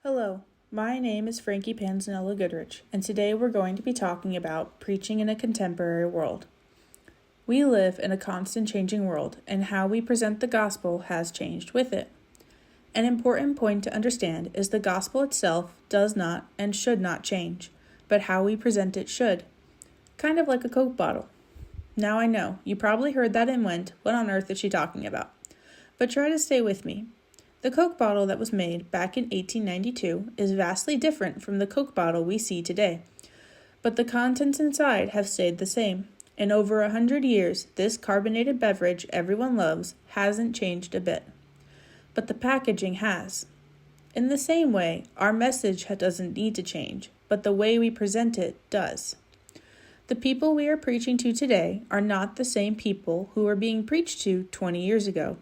Hello, my name is Frankie Panzanella Goodrich, and today we're going to be talking about preaching in a contemporary world. We live in a constant changing world, and how we present the gospel has changed with it. An important point to understand is the gospel itself does not and should not change, but how we present it should. Kind of like a Coke bottle. Now I know, you probably heard that and went, what on earth is she talking about? But try to stay with me. The Coke bottle that was made back in 1892 is vastly different from the Coke bottle we see today. But the contents inside have stayed the same. In over 100 years, this carbonated beverage everyone loves hasn't changed a bit. But the packaging has. In the same way, our message doesn't need to change, but the way we present it does. The people we are preaching to today are not the same people who were being preached to 20 years ago.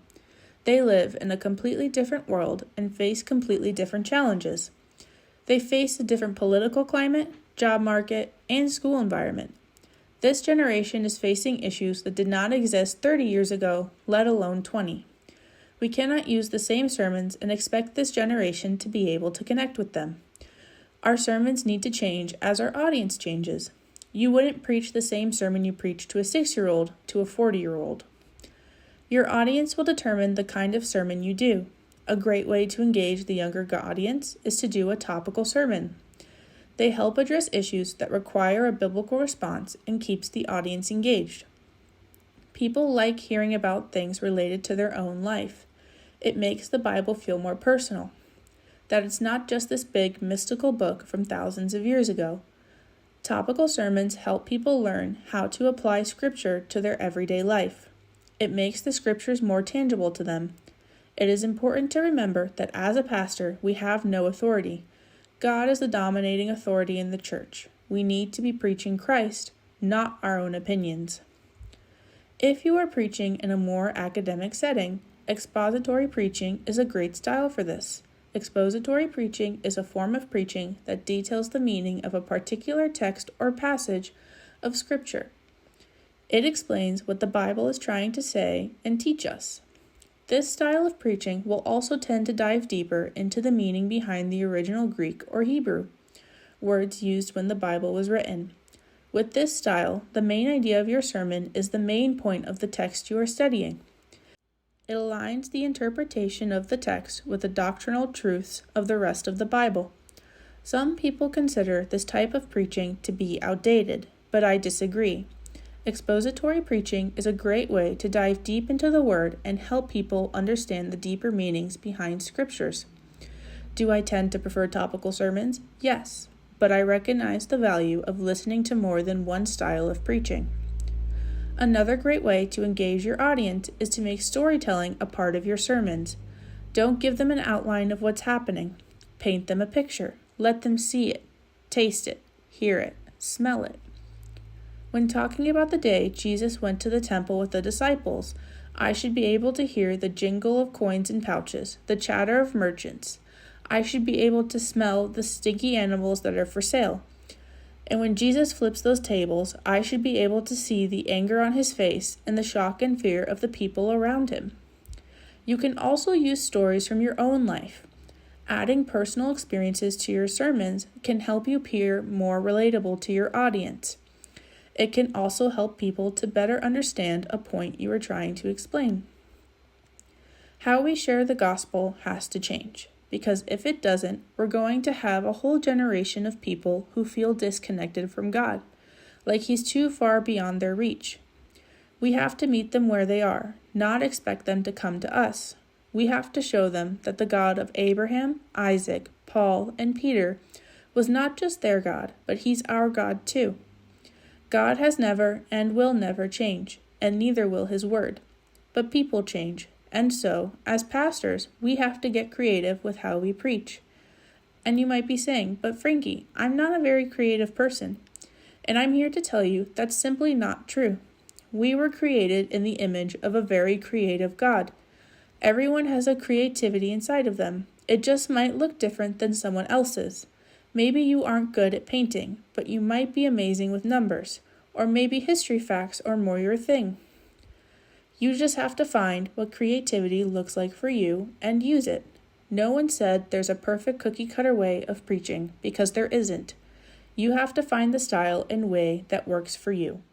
They live in a completely different world and face completely different challenges. They face a different political climate, job market, and school environment. This generation is facing issues that did not exist 30 years ago, let alone 20. We cannot use the same sermons and expect this generation to be able to connect with them. Our sermons need to change as our audience changes. You wouldn't preach the same sermon you preach to a 6-year-old to a 40-year-old. Your audience will determine the kind of sermon you do. A great way to engage the younger audience is to do a topical sermon. They help address issues that require a biblical response and keeps the audience engaged. People like hearing about things related to their own life. It makes the Bible feel more personal. That it's not just this big mystical book from thousands of years ago. Topical sermons help people learn how to apply Scripture to their everyday life. It makes the Scriptures more tangible to them. It is important to remember that as a pastor, we have no authority. God is the dominating authority in the church. We need to be preaching Christ, not our own opinions. If you are preaching in a more academic setting, expository preaching is a great style for this. Expository preaching is a form of preaching that details the meaning of a particular text or passage of Scripture. It explains what the Bible is trying to say and teach us. This style of preaching will also tend to dive deeper into the meaning behind the original Greek or Hebrew, words used when the Bible was written. With this style, the main idea of your sermon is the main point of the text you are studying. It aligns the interpretation of the text with the doctrinal truths of the rest of the Bible. Some people consider this type of preaching to be outdated, but I disagree. Expository preaching is a great way to dive deep into the Word and help people understand the deeper meanings behind Scriptures. Do I tend to prefer topical sermons? Yes, but I recognize the value of listening to more than one style of preaching. Another great way to engage your audience is to make storytelling a part of your sermons. Don't give them an outline of what's happening. Paint them a picture. Let them see it, taste it, hear it, smell it. When talking about the day Jesus went to the temple with the disciples, I should be able to hear the jingle of coins and pouches, the chatter of merchants. I should be able to smell the stinky animals that are for sale. And when Jesus flips those tables, I should be able to see the anger on his face and the shock and fear of the people around him. You can also use stories from your own life. Adding personal experiences to your sermons can help you appear more relatable to your audience. It can also help people to better understand a point you are trying to explain. How we share the gospel has to change, because if it doesn't, we're going to have a whole generation of people who feel disconnected from God, like he's too far beyond their reach. We have to meet them where they are, not expect them to come to us. We have to show them that the God of Abraham, Isaac, Paul, and Peter was not just their God, but he's our God too. God has never and will never change, and neither will his word. But people change, and so, as pastors, we have to get creative with how we preach. And you might be saying, but Frankie, I'm not a very creative person. And I'm here to tell you that's simply not true. We were created in the image of a very creative God. Everyone has a creativity inside of them. It just might look different than someone else's. Maybe you aren't good at painting, but you might be amazing with numbers, or maybe history facts are more your thing. You just have to find what creativity looks like for you and use it. No one said there's a perfect cookie-cutter way of preaching, because there isn't. You have to find the style and way that works for you.